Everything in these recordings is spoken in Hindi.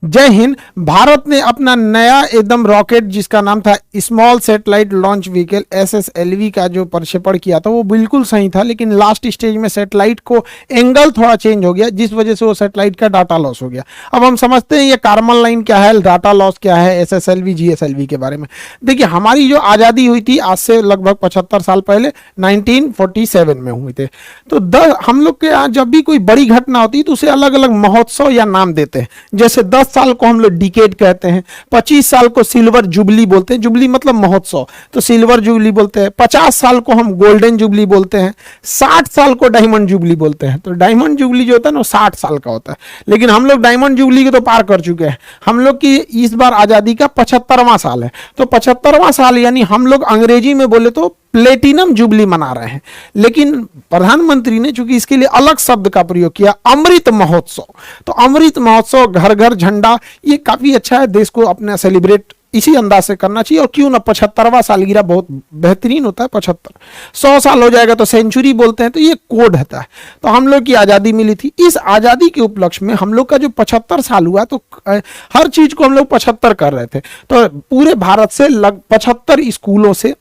जय हिंद। भारत ने अपना नया एकदम रॉकेट जिसका नाम था small satellite launch vehicle SSLV का जो प्रक्षेपण किया था वो बिल्कुल सही था, लेकिन लास्ट स्टेज में सैटेलाइट को एंगल थोड़ा चेंज हो गया जिस वजह से वो सैटेलाइट का डाटा लॉस हो गया। अब हम समझते हैं ये कार्बन लाइन क्या है, डाटा लॉस क्या है, SSLV GSLV के बारे में। देखिए, हमारी जो आज़ादी हुई थी आज से लगभग 75 साल पहले 1947 में हुए थे। तो हम लोग के यहाँ जब भी कोई बड़ी घटना होती है तो उसे अलग अलग महोत्सव या नाम देते हैं। जैसे 10 साल को हम लोग डिकेड कहते हैं, 25 साल को सिल्वर जुबली बोलते हैं, जुबली मतलब महोत्सव, तो सिल्वर जुबली बोलते हैं। 50 साल को हम गोल्डन जुबली बोलते हैं, 60 साल को डायमंड जुबली बोलते हैं। तो डायमंड जुबली जो होता है ना 60 साल का होता है, लेकिन हम लोग डायमंड जुबली को तो पार कर चुके हैं। हम लोग की इस बार आजादी का 75वां साल है, तो 75वां साल यानी हम लोग अंग्रेजी में बोले तो प्लेटिनम जुबली मना रहे हैं। लेकिन प्रधानमंत्री ने चूंकि इसके लिए अलग शब्द का प्रयोग किया, अमृत महोत्सव। तो अमृत महोत्सव, घर घर झंडा, ये काफी अच्छा है, देश को अपना सेलिब्रेट इसी अंदाज से करना चाहिए। और क्यों ना 75वां सालगिरह बहुत बेहतरीन होता है। 75 100 साल हो जाएगा तो सेंचुरी बोलते हैं, तो ये कोड होता है। तो हम लोग की आज़ादी मिली थी, इस आज़ादी के उपलक्ष्य में हम लोग का जो 75 साल हुआ तो हर चीज को हम लोग 75 कर रहे थे। तो पूरे भारत से 75 स्कूलों से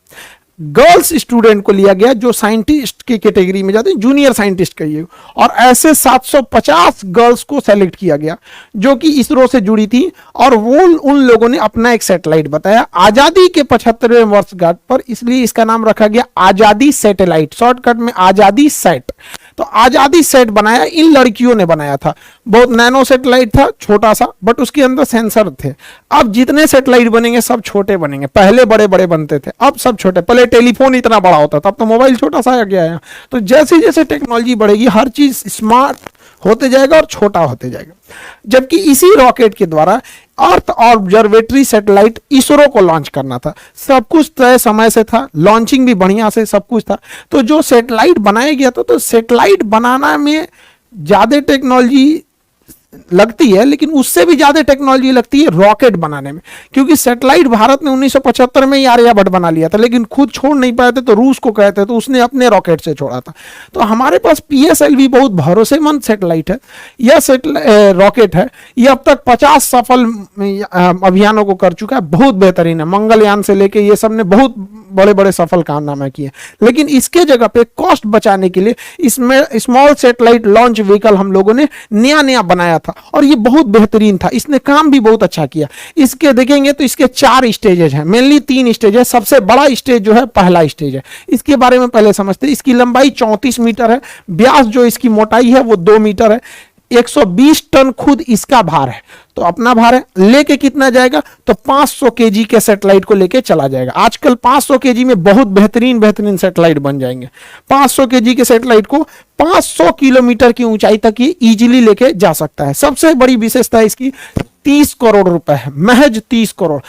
गर्ल्स स्टूडेंट को लिया गया जो साइंटिस्ट की कैटेगरी में जाते हैं, जूनियर साइंटिस्ट कहिए, और ऐसे 750 गर्ल्स को सेलेक्ट किया गया जो कि इसरो से जुड़ी थी। और वो उन लोगों ने अपना एक सैटेलाइट बताया आजादी के 75वें वर्षगांठ पर, इसलिए इसका नाम रखा गया आजादी सैटेलाइट, शॉर्टकट में आजादी सैट। तो आजादी सेट बनाया इन लड़कियों ने बनाया था। बहुत नैनो सैटेलाइट था, छोटा सा, बट उसके अंदर सेंसर थे। अब जितने सैटेलाइट बनेंगे सब छोटे बनेंगे, पहले बड़े बड़े बनते थे, अब सब छोटे। पहले टेलीफोन इतना बड़ा होता था, अब तो मोबाइल छोटा सा आ गया है। तो जैसे जैसे टेक्नोलॉजी बढ़ेगी हर चीज स्मार्ट होते जाएगा और छोटा होते जाएगा। जबकि इसी रॉकेट के द्वारा अर्थ ऑब्जर्वेटरी सैटेलाइट इसरो को लॉन्च करना था, सब कुछ तय समय से था, लॉन्चिंग भी बढ़िया से सब कुछ था। तो जो सैटेलाइट बनाया गया था, तो सैटेलाइट बनाना में ज्यादा टेक्नोलॉजी लगती है, लेकिन उससे भी ज्यादा टेक्नोलॉजी लगती है रॉकेट बनाने में। क्योंकि सैटेलाइट भारत ने 1975 में ही आर्यभट्ट बना लिया था, लेकिन खुद छोड़ नहीं पाए थे, तो रूस को कहते तो उसने अपने रॉकेट से छोड़ा था। तो हमारे पास PSLV बहुत भरोसेमंद सैटेलाइट है। यह रॉकेट है, यह अब तक 50 सफल अभियानों को कर चुका है, बहुत बेहतरीन है। मंगलयान से लेके ये सब ने बहुत बड़े बड़े सफल कारनामे किए। लेकिन इसके जगह पे कॉस्ट बचाने के लिए इसमें स्मॉल सैटेलाइट लॉन्च व्हीकल हम लोगों ने नया नया बनाया था, और ये बहुत बेहतरीन था, इसने काम भी बहुत अच्छा किया। इसके देखेंगे तो इसके 4 स्टेजेज हैं, मेनली 3 स्टेज है। सबसे बड़ा स्टेज जो है पहला स्टेज है, इसके बारे में पहले समझते हैं। इसकी लंबाई 34 मीटर है, व्यास जो इसकी मोटाई है वो 2 मीटर है, 120 टन खुद इसका भार है। तो अपना भार है, लेके कितना जाएगा, तो 500 केजी के सैटेलाइट को लेके चला जाएगा। आजकल 500 केजी में बहुत बेहतरीन बेहतरीन सैटेलाइट बन जाएंगे। 500 केजी के सैटेलाइट को 500 किलोमीटर की ऊंचाई तक ये इजीली लेके जा सकता है। सबसे बड़ी विशेषता है इसकी 30 करोड़ रुपए है, महज 30 करोड़।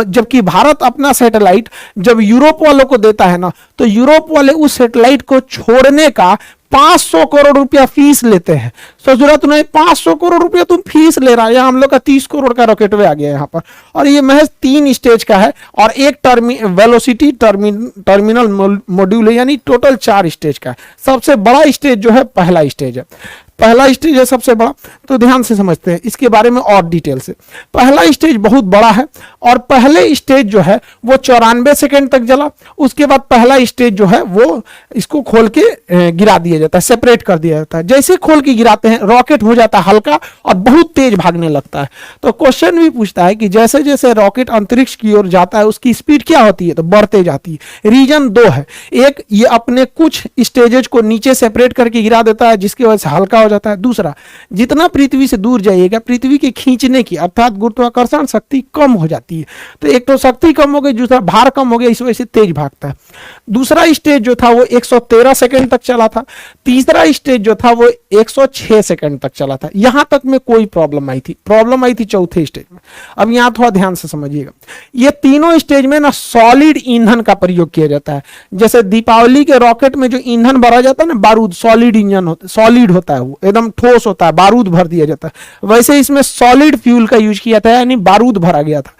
जबकि भारत अपना सैटेलाइट जब यूरोप वालों को देता है ना, तो यूरोप वाले उस सैटेलाइट को छोड़ने का 500 करोड़ रुपया फीस लेते हैं। सोच रहा तूने 500 करोड़ रुपया तुम फीस ले रहा है, हम लोग का 30 करोड़ का रॉकेटवे आ गया यहाँ पर। और ये महज 3 स्टेज का है और एक वेलोसिटी टर्मिनल मॉड्यूल है, यानी टोटल 4 स्टेज का है। सबसे बड़ा स्टेज जो है पहला स्टेज है, पहला स्टेज है सबसे बड़ा। तो ध्यान से समझते हैं इसके बारे में और डिटेल से। पहला स्टेज बहुत बड़ा है और पहले स्टेज जो है वो 94 सेकेंड तक जला। उसके बाद पहला स्टेज जो है वो इसको खोल के गिरा दिया जाता है, सेपरेट कर दिया जाता है। जैसे खोल के गिराते हैं रॉकेट हो जाता है हल्का और बहुत तेज भागने लगता है। तो क्वेश्चन भी पूछता है कि जैसे जैसे रॉकेट अंतरिक्ष की ओर जाता है उसकी स्पीड क्या होती है, तो बढ़ते जाती है। रीजन 2 है, एक ये अपने कुछ स्टेजेज को नीचे सेपरेट करके गिरा देता है जिसकी वजह से हल्का हो जाता है। दूसरा, जितना पृथ्वी से दूर जाइएगा पृथ्वी के खींचने की अर्थात गुरुत्वाकर्षण शक्ति कम हो जाती है। तो एक तो शक्ति कम हो गई, दूसरा भार कम हो गया, इस वजह से तेज भागता है। दूसरा स्टेज जो था वो 113 सेकंड तक चला था। तीसरा स्टेज जो था वो 106 सेकंड तक चला था। यहां तक में कोई प्रॉब्लम आई थी चौथे स्टेज में। अब यहां थोड़ा ध्यान से समझिएगा, ये तीनों स्टेज में ना सॉलिड ईंधन का प्रयोग किया जाता है। जैसे दीपावली के रॉकेट में जो ईंधन भरा जाता है ना, बारूद, सॉलिड इंजन होता, सॉलिड होता है, वो एकदम ठोस होता है, बारूद भर दिया जाता है। वैसे इसमें सॉलिड फ्यूल का यूज किया था, यानी बारूद भरा गया था।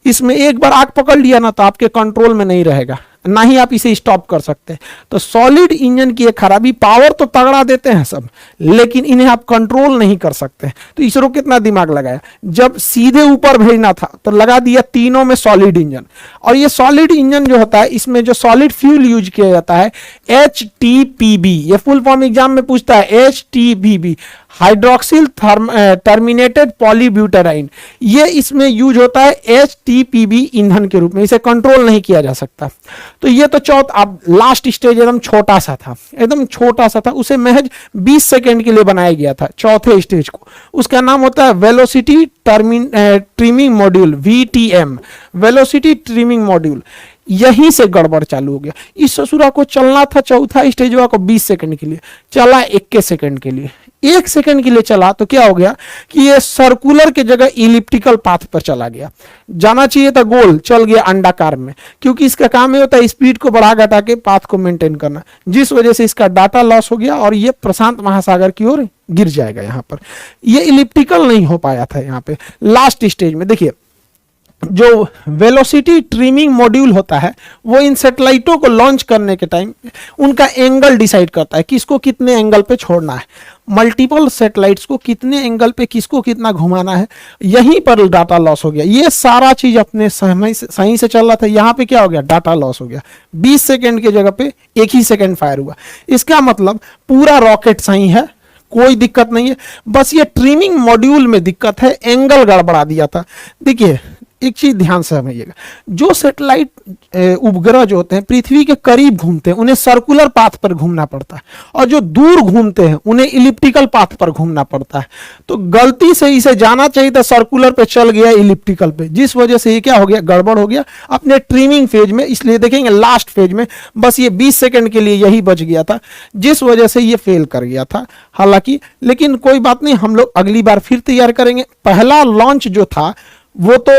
इसमें एक बार आग पकड़ लिया ना तो आपके कंट्रोल में नहीं रहेगा, ना ही आप इसे स्टॉप कर सकते हैं। तो सॉलिड इंजन की एक खराबी, पावर तो तगड़ा देते हैं सब, लेकिन इन्हें आप कंट्रोल नहीं कर सकते। तो इसरो कितना दिमाग लगाया, जब सीधे ऊपर भेजना था तो लगा दिया तीनों में सॉलिड इंजन। और ये सॉलिड इंजन जो होता है, इसमें जो सॉलिड फ्यूल यूज किया जाता है HTPB, ये फुल फॉर्म एग्जाम में पूछता है, HTPB हाइड्रोक्सिल टर्मिनेटेड पॉलीब्यूटेराइन, ये इसमें यूज होता है HTPB ईंधन के रूप में, इसे कंट्रोल नहीं किया जा सकता। तो ये तो अब लास्ट स्टेज एकदम छोटा सा था, एकदम छोटा सा था, उसे महज 20 सेकेंड के लिए बनाया गया था चौथे स्टेज को। उसका नाम होता है velocity trimming module, VTM, velocity trimming module. यहीं से गड़बड़ चालू हो गया। इस ससुरा को चलना था चौथा स्टेज को 20 सेकंड के लिए, चला 21 सेकंड के लिए, 1 सेकंड के लिए चला तो क्या हो गया कि ये सर्कुलर के जगह इलिप्टिकल पाथ पर चला गया। जाना चाहिए था गोल, चल गया अंडाकार में, क्योंकि इसका काम ये होता है स्पीड को बढ़ा घटा के पाथ को मेंटेन करना, जिस वजह से इसका डाटा लॉस हो गया और ये प्रशांत महासागर की ओर गिर जाएगा। यहाँ पर ये इलिप्टिकल नहीं हो पाया था। यहाँ पे लास्ट स्टेज में देखिए, जो वेलोसिटी ट्रिमिंग मॉड्यूल होता है वो इन सैटेलाइटों को लॉन्च करने के टाइम उनका एंगल डिसाइड करता है, किसको कितने एंगल पे छोड़ना है, मल्टीपल सैटेलाइट्स को कितने एंगल पे किसको कितना घुमाना है। यहीं पर डाटा लॉस हो गया। ये सारा चीज अपने सही से चल रहा था, यहाँ पे क्या हो गया, डाटा लॉस हो गया। 20 सेकेंड की जगह पे 1 ही सेकेंड फायर हुआ। इसका मतलब पूरा रॉकेट सही है, कोई दिक्कत नहीं है, बस ये ट्रिमिंग मॉड्यूल में दिक्कत है, एंगल गड़बड़ा दिया था। देखिए एक चीज ध्यान से समझिएगा, जो सैटेलाइट उपग्रह जो होते हैं पृथ्वी के करीब घूमते हैं उन्हें सर्कुलर पाथ पर घूमना पड़ता है, और जो दूर घूमते हैं उन्हें इलिप्टिकल पाथ पर घूमना पड़ता है। तो गलती से इसे जाना चाहिए था सर्कुलर पे, चल गया इलिप्टिकल पे, जिस वजह से ये क्या हो गया, गड़बड़ हो गया अपने ट्रिमिंग फेज में। इसलिए देखेंगे लास्ट फेज में बस ये 20 सेकंड के लिए यही बच गया था, जिस वजह से ये फेल कर गया था। हालांकि लेकिन कोई बात नहीं, हम लोग अगली बार फिर तैयार करेंगे। पहला लॉन्च जो था वो तो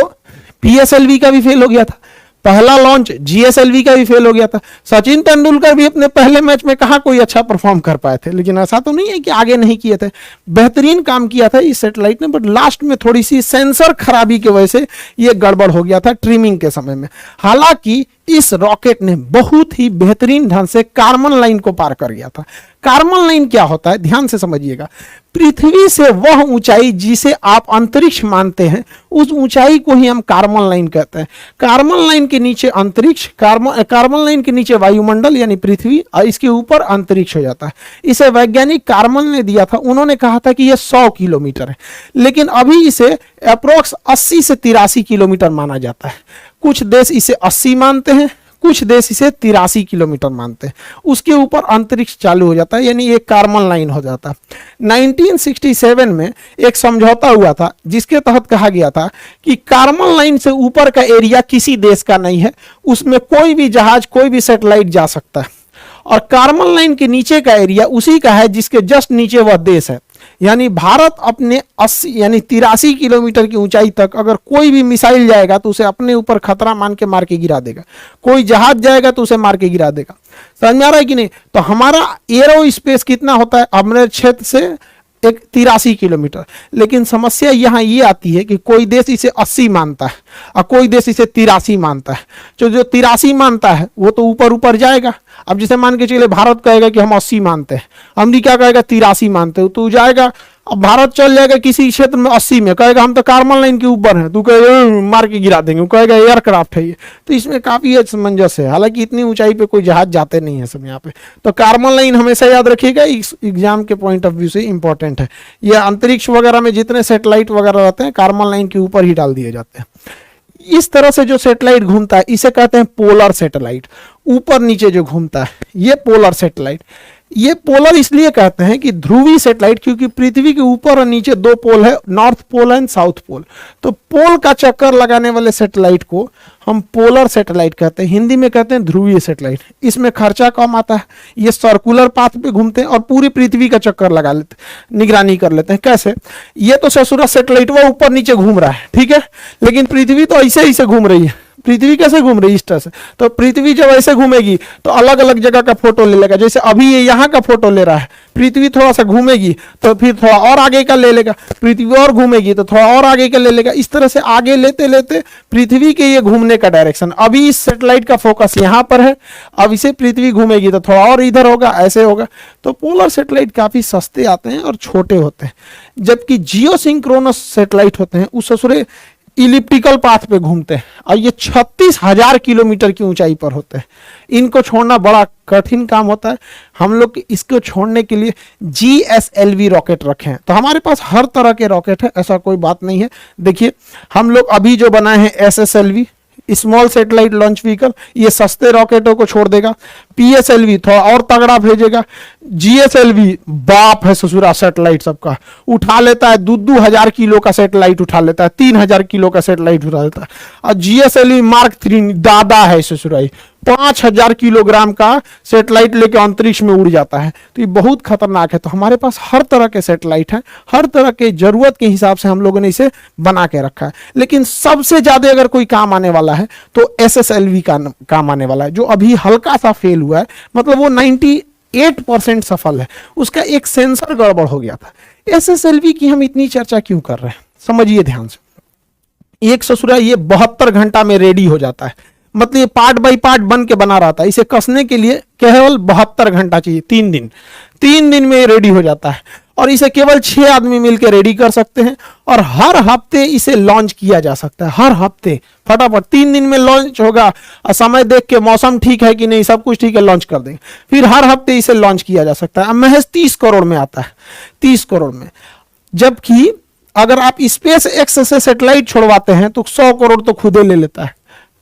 PSLV का भी फेल हो गया था, पहला लॉन्च GSLV का भी फेल हो गया था। सचिन तेंदुलकर भी अपने पहले मैच में कहाँ कोई अच्छा परफॉर्म कर पाए थे, लेकिन ऐसा तो नहीं है कि आगे नहीं किए थे, बेहतरीन काम किया था इस सैटेलाइट ने, बट लास्ट में थोड़ी सी सेंसर खराबी की वजह से ये गड़बड़ हो गया था ट्रिमिंग के समय में। हालांकि इस रॉकेट ने बहुत ही बेहतरीन ढंग से कार्बन लाइन को पार कर गया था। कार्बन लाइन क्या होता है, ध्यान से समझिएगा। पृथ्वी से वह ऊंचाई जिसे आप अंतरिक्ष मानते हैं, उस ऊंचाई को ही हम कार्बन लाइन कहते हैं। कार्बन लाइन के नीचे अंतरिक्ष, कार्बन लाइन के नीचे वायुमंडल यानी पृथ्वी, और इसके ऊपर अंतरिक्ष हो जाता है। इसे वैज्ञानिक कार्बन ने दिया था, उन्होंने कहा था कि यह 100 किलोमीटर है, लेकिन अभी इसे अप्रोक्स 80 से 83 किलोमीटर माना जाता है। कुछ देश इसे 80 मानते हैं, कुछ देश इसे 83 किलोमीटर मानते हैं। उसके ऊपर अंतरिक्ष चालू हो जाता है, यानी एक कार्बन लाइन हो जाता है। 1967 में एक समझौता हुआ था जिसके तहत कहा गया था कि कार्बन लाइन से ऊपर का एरिया किसी देश का नहीं है, उसमें कोई भी जहाज कोई भी सैटेलाइट जा सकता है, और कार्बन लाइन के नीचे का एरिया उसी का है जिसके जस्ट नीचे वह देश है। यानी भारत अपने 80 यानी 83 किलोमीटर की ऊंचाई तक अगर कोई भी मिसाइल जाएगा तो उसे अपने ऊपर खतरा मान के मार के गिरा देगा, कोई जहाज जाएगा तो उसे मार के गिरा देगा। समझ में आ रहा है कि नहीं? तो हमारा एरो स्पेस कितना होता है अपने क्षेत्र से, एक 83 किलोमीटर। लेकिन समस्या यहाँ ये आती है कि कोई देश इसे 80 मानता है और कोई देश इसे 83 मानता है। तो जो 83 मानता है वो तो ऊपर ऊपर जाएगा। अब जैसे मान के चले भारत कहेगा कि हम 80 मानते हैं, अमेरिका कहेगा 83 मानते हो, तो जाएगा। अब भारत चल जाएगा किसी क्षेत्र में 80 में, कहेगा हम तो कार्बन लाइन के ऊपर हैं, तू कहेगा मार के गिरा देंगे, कहेगा एयरक्राफ्ट है ये। तो इसमें काफी असमंजस है। हालांकि इतनी ऊंचाई पे कोई जहाज जाते नहीं है सब यहाँ पे। तो कार्बन लाइन हमेशा याद रखिएगा, इस एग्जाम के पॉइंट ऑफ व्यू से इंपॉर्टेंट है। ये अंतरिक्ष वगैरह में जितने सैटेलाइट वगैरह रहते हैं कार्बन लाइन के ऊपर ही डाल दिए जाते हैं। इस तरह से जो सैटेलाइट घूमता है इसे कहते हैं पोलर सैटेलाइट। ऊपर नीचे जो घूमता है ये पोलर सैटेलाइट। ये पोलर इसलिए कहते हैं कि ध्रुवीय सैटेलाइट, क्योंकि पृथ्वी के ऊपर और नीचे 2 पोल है, north pole and south pole. तो पोल का चक्कर लगाने वाले सैटेलाइट को हम पोलर सैटेलाइट कहते हैं, हिंदी में कहते हैं ध्रुवीय सैटेलाइट। इसमें खर्चा कम आता है, ये सर्कुलर पाथ पे घूमते हैं और पूरी पृथ्वी का चक्कर लगा लेते हैं, निगरानी कर लेते हैं। कैसे? ये तो ससुरा सैटेलाइट वो ऊपर नीचे घूम रहा है, ठीक है, लेकिन पृथ्वी तो ऐसे ही से घूम रही है, पृथ्वी कैसे घूम रही है ईस्ट से, तो पृथ्वी जब ऐसे घूमेगी तो अलग अलग जगह का फोटो ले लेगा। जैसे अभी ये यहाँ का फोटो ले रहा है, पृथ्वी थोड़ा सा घूमेगी तो फिर थोड़ा और आगे का ले लेगा, पृथ्वी और घूमेगी तो थोड़ा और आगे का ले लेगा। इस तरह से आगे लेते लेते पृथ्वी के ये घूमने का डायरेक्शन, अभी इस सैटेलाइट का फोकस यहाँ पर है, अब इसे पृथ्वी घूमेगी तो थोड़ा और इधर होगा, ऐसे होगा। तो पोलर सैटेलाइट काफी सस्ते आते हैं और छोटे होते हैं, जबकि जियो सिंक्रोनस सैटेलाइट होते हैं उस ससुरे इलिप्टिकल पाथ पे घूमते हैं और ये 36,000 किलोमीटर की ऊंचाई पर होते हैं। इनको छोड़ना बड़ा कठिन काम होता है। हम लोग इसको छोड़ने के लिए GSLV रॉकेट रखे हैं। तो हमारे पास हर तरह के रॉकेट है, ऐसा कोई बात नहीं है। देखिए हम लोग अभी जो बनाए हैं SSLV small satellite launch vehicle, ये सस्ते रॉकेटों को छोड़ देगा। PSLV थोड़ा और तगड़ा भेजेगा। GSLV बाप है ससुरा सैटेलाइट सबका, उठा लेता है 2,000 किलो का सैटेलाइट उठा लेता है, 3,000 किलो का सैटेलाइट उठा लेता है। और GSLV Mark 3 दादा है ससुराई, 5,000 किलोग्राम का सैटेलाइट लेके अंतरिक्ष में उड़ जाता है। तो ये बहुत खतरनाक है। तो हमारे पास हर तरह के सैटेलाइट हैं, हर तरह के जरूरत के हिसाब से हम लोगों ने इसे बना के रखा है। लेकिन सबसे ज्यादा अगर कोई काम आने वाला है तो SSLV का काम आने वाला है, जो अभी हल्का सा फेल हुआ है, मतलब वो 98% सफल है। उसका एक सेंसर गड़बड़ हो गया था। SSLV की हम इतनी चर्चा क्यों कर रहे हैं, समझिए ध्यान से। एक ससुरा ये 72 घंटा में रेडी हो जाता है, मतलब ये पार्ट बाय पार्ट बन के बना रहा था। इसे कसने के लिए केवल 72 घंटा चाहिए, 3 दिन में रेडी हो जाता है। और इसे केवल 6 आदमी मिलकर रेडी कर सकते हैं और हर हफ्ते इसे लॉन्च किया जा सकता है। हर हफ्ते फटाफट 3 दिन में लॉन्च होगा और समय देख के मौसम ठीक है कि नहीं, सब कुछ ठीक है, लॉन्च कर देंगे। फिर हर हफ्ते इसे लॉन्च किया जा सकता है। अब महज 30 करोड़ में आता है, 30 करोड़ में। जबकि अगर आप स्पेस एक्स से सैटेलाइट छोड़वाते हैं तो 100 करोड़ तो खुदे ले लेता है।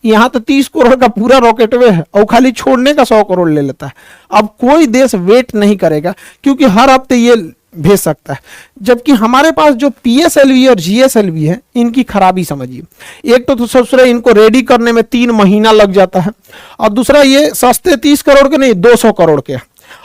यहाँ तो 30 करोड़ का पूरा रॉकेटवे है और खाली छोड़ने का 100 करोड़ ले लेता है। अब कोई देश वेट नहीं करेगा क्योंकि हर हफ्ते ये भेज सकता है। जबकि हमारे पास जो PSLV और GSLV है, इनकी खराबी समझिए। एक तो सबसे इनको रेडी करने में 3 महीना लग जाता है, और दूसरा ये सस्ते 30 करोड़ के नहीं 200 करोड़ के,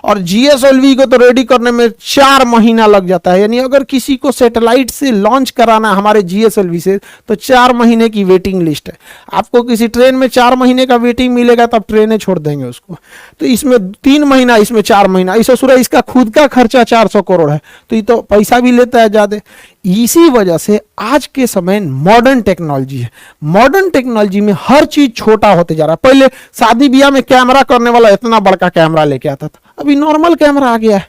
और GSLV को तो रेडी करने में 4 महीना लग जाता है। यानी अगर किसी को सैटेलाइट से लॉन्च कराना हमारे GSLV से तो 4 महीने की वेटिंग लिस्ट है। आपको किसी ट्रेन में 4 महीने का वेटिंग मिलेगा तब ट्रेनें छोड़ देंगे उसको। तो इसमें 3 महीना, इसमें 4 महीना। इस ससुरा इसका खुद का खर्चा 400 करोड़ है, तो ये तो पैसा भी लेता है ज्यादा। इसी वजह से आज के समय मॉडर्न टेक्नोलॉजी है। मॉडर्न टेक्नोलॉजी में हर चीज छोटा होते जा रहा है। पहले शादी ब्याह में कैमरा करने वाला इतना बड़का कैमरा लेके आता था, अभी नॉर्मल कैमरा आ गया है।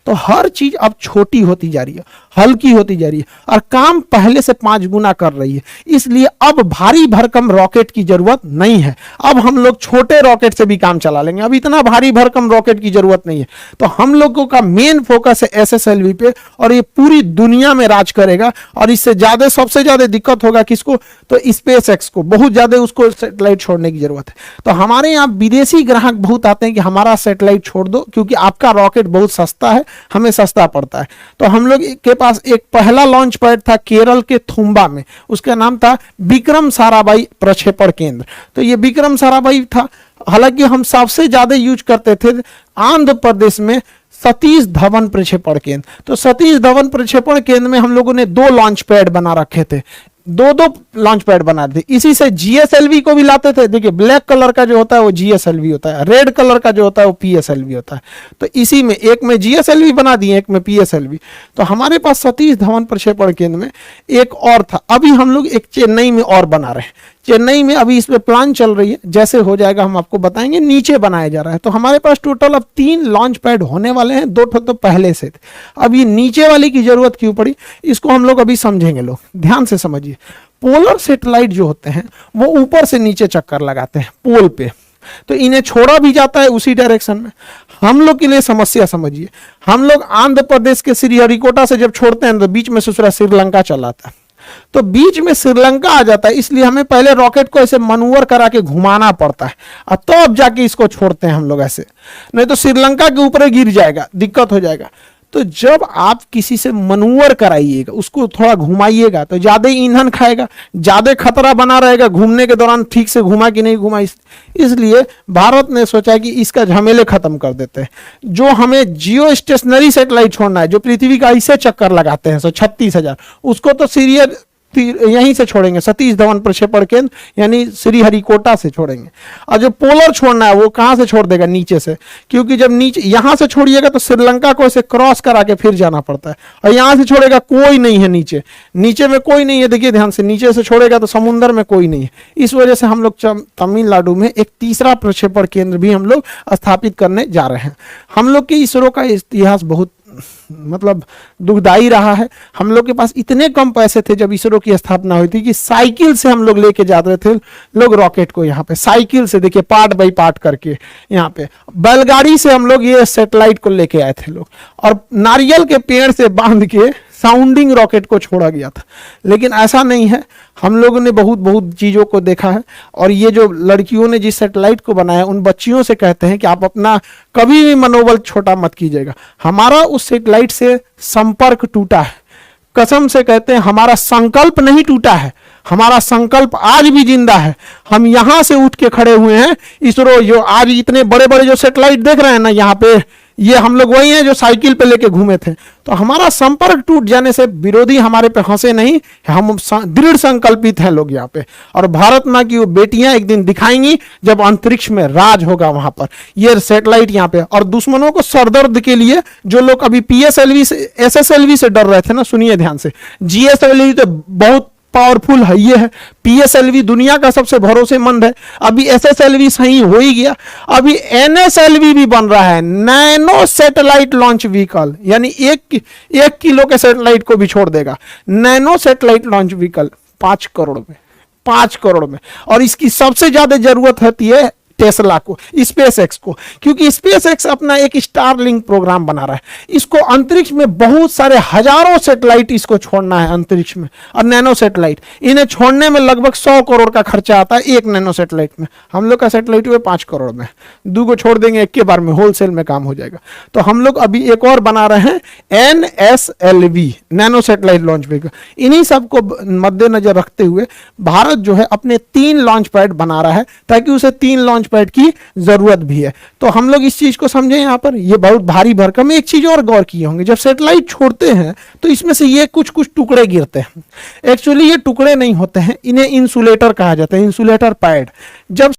तो हर चीज अब छोटी होती जा रही है, हल्की होती जा रही है, और काम पहले से 5 गुना कर रही है। इसलिए अब भारी भरकम रॉकेट की जरूरत नहीं है। अब हम लोग छोटे रॉकेट से भी काम चला लेंगे। अब इतना भारी भरकम रॉकेट की जरूरत नहीं है। तो हम लोगों का मेन फोकस है SSLV पे, और ये पूरी दुनिया में राज करेगा। और इससे ज्यादा, सबसे ज्यादा दिक्कत होगा किसको, तो SpaceX को। बहुत ज्यादा उसको सैटेलाइट छोड़ने की जरूरत है। तो हमारे यहाँ विदेशी ग्राहक बहुत आते हैं कि हमारा सैटेलाइट छोड़ दो, क्योंकि आपका रॉकेट बहुत सस्ता है, हमें सस्ता पड़ता है। तो हम लोग के पास एक पहला लॉन्च पैड था केरल के थुम्बा में, उसका नाम था विक्रम साराभाई प्रक्षेपण केंद्र। तो ये विक्रम साराभाई था। हालांकि हम सबसे ज्यादा यूज करते थे आंध्र प्रदेश में सतीश धवन प्रक्षेपण केंद्र। तो सतीश धवन प्रक्षेपण केंद्र में हम लोगों ने 2 लॉन्च पैड बना रखे थे, 2 लॉन्च पैड बना थे। इसी से GSLV को भी लाते थे। देखिए ब्लैक कलर का जो होता है वो GSLV होता है, रेड कलर का जो होता है वो PSLV होता है। तो इसी में एक में GSLV बना दिए, एक में PSLV। तो हमारे पास सतीश धवन प्रक्षेपण केंद्र में एक और था। अभी हम लोग एक चेन्नई में और बना रहे हैं। चेन्नई में अभी इस पे प्लान चल रही है, जैसे हो जाएगा हम आपको बताएंगे। नीचे बनाया जा रहा है। तो हमारे पास टोटल अब 3 लॉन्च पैड होने वाले हैं, 2 तो पहले से थे। अब ये नीचे वाली की जरूरत क्यों पड़ी, इसको हम लोग अभी समझेंगे। लोग ध्यान से समझिए। पोलर सैटेलाइट जो होते हैं वो ऊपर से नीचे चक्कर लगाते हैं पोल पे, तो इन्हें छोड़ा भी जाता है उसी डायरेक्शन में। हम लोग के लिए समस्या समझिए, हम लोग आंध्र प्रदेश के श्रीहरिकोटा से जब छोड़ते हैं तो बीच में ससुरा श्रीलंका चलाता है। तो बीच में श्रीलंका आ जाता है, इसलिए हमें पहले रॉकेट को ऐसे मनूवर करा के घुमाना पड़ता है, और तो अब जाके इसको छोड़ते हैं हम लोग ऐसे। नहीं तो श्रीलंका के ऊपर गिर जाएगा, दिक्कत हो जाएगा। तो जब आप किसी से मनूवर कराइएगा, उसको थोड़ा घुमाइएगा, तो ज्यादा ईंधन खाएगा, ज्यादा खतरा बना रहेगा घूमने के दौरान, ठीक से घुमा कि नहीं घुमा। इसलिए भारत ने सोचा कि इसका झमेले खत्म कर देते हैं। जो हमें जियो स्टेशनरी सैटेलाइट छोड़ना है, जो पृथ्वी का ऐसे चक्कर लगाते हैं 36,000, उसको तो यहीं से छोड़ेंगे, सतीश धवन प्रक्षेपण केंद्र यानी श्रीहरिकोटा से छोड़ेंगे। और जो पोलर छोड़ना है वो कहाँ से छोड़ देगा, नीचे से, क्योंकि जब नीचे यहाँ से छोड़िएगा तो श्रीलंका को ऐसे क्रॉस करा के फिर जाना पड़ता है, और यहाँ से छोड़ेगा कोई नहीं है नीचे, नीचे में कोई नहीं है, देखिए ध्यान से, नीचे से छोड़ेगा तो समुद्र में कोई नहीं है। इस वजह से हम लोग तमिलनाडु में एक तीसरा प्रक्षेपण केंद्र भी हम लोग स्थापित करने जा रहे हैं। हम लोग के इसरो का इतिहास बहुत मतलब दुखदाई रहा है। हम लोग के पास इतने कम पैसे थे जब इसरो की स्थापना हुई थी कि साइकिल से हम लोग लेके जाते थे लोग रॉकेट को, यहाँ पे साइकिल से, देखिए पार्ट बाई पार्ट करके, यहाँ पे बैलगाड़ी से हम लोग ये सैटेलाइट को लेके आए थे लोग, और नारियल के पेड़ से बांध के साउंडिंग रॉकेट को छोड़ा गया था। लेकिन ऐसा नहीं है, हम लोगों ने बहुत बहुत चीज़ों को देखा है, और ये जो लड़कियों ने जिस सैटेलाइट को बनाया उन बच्चियों से कहते हैं कि आप अपना कभी भी मनोबल छोटा मत कीजिएगा। हमारा उस सैटेलाइट से संपर्क टूटा है, कसम से कहते हैं हमारा संकल्प नहीं टूटा है, हमारा संकल्प आज भी जिंदा है। हम यहाँ से उठ के खड़े हुए हैं। इसरो जो आज इतने बड़े बड़े जो सैटेलाइट देख रहे हैं ना यहाँ पे, ये हम लोग वही हैं जो साइकिल पे लेके घूमे थे। तो हमारा संपर्क टूट जाने से विरोधी हमारे पे हंसे नहीं, हम दृढ़ संकल्पित हैं लोग यहाँ पे। और भारत माँ की वो बेटियां एक दिन दिखाएंगी जब अंतरिक्ष में राज होगा वहां पर, ये सैटेलाइट यहाँ पे। और दुश्मनों को सरदर्द के लिए जो लोग अभी PSLV से SSLV से डर रहे थे ना, सुनिए ध्यान से, GSLV तो बहुत पावरफुल है, ये है PSLV दुनिया का सबसे भरोसेमंद है, अभी SSLV सही हो ही गया, अभी NSLV भी बन रहा है, नैनो सैटेलाइट लॉन्च व्हीकल, यानी 1 किलो के सैटेलाइट को भी छोड़ देगा। Nano satellite launch vehicle 5 crore में, 5 करोड़ में। और इसकी सबसे ज्यादा जरूरत होती है टेस्ला को, SpaceX को, क्योंकि SpaceX अपना एक स्टारलिंक प्रोग्राम बना रहा है। इसको अंतरिक्ष में बहुत सारे हजारों सैटेलाइट इसको छोड़ना है अंतरिक्ष में, और नैनो सैटेलाइट इन्हें छोड़ने में लगभग 100 करोड़ का खर्चा आता है एक नैनो सैटेलाइट में। हम लोग का सैटेलाइट हुए 5 करोड़ में, 2 को छोड़ देंगे एक के बार में, होलसेल में काम हो जाएगा। तो हम लोग अभी एक और बना रहे हैं NSLV, nano satellite launch vehicle. इन्हीं सबको मद्देनजर रखते हुए भारत जो है अपने 3 लॉन्च पैड बना रहा है, ताकि उसे 3 लॉन्च पैड की जरूरत भी है। तो हम लोग इस चीज को समझे यहाँ पर, ये बहुत भारी भरकम। एक चीज और गौर किए होंगे, जब सैटेलाइट छोड़ते हैं तो इसमें से ये कुछ कुछ टुकड़े गिरते हैं। एक्चुअली ये टुकड़े नहीं होते हैं, इन्हें इंसुलेटर कहा जाता है, इंसुलेटर पैड। जब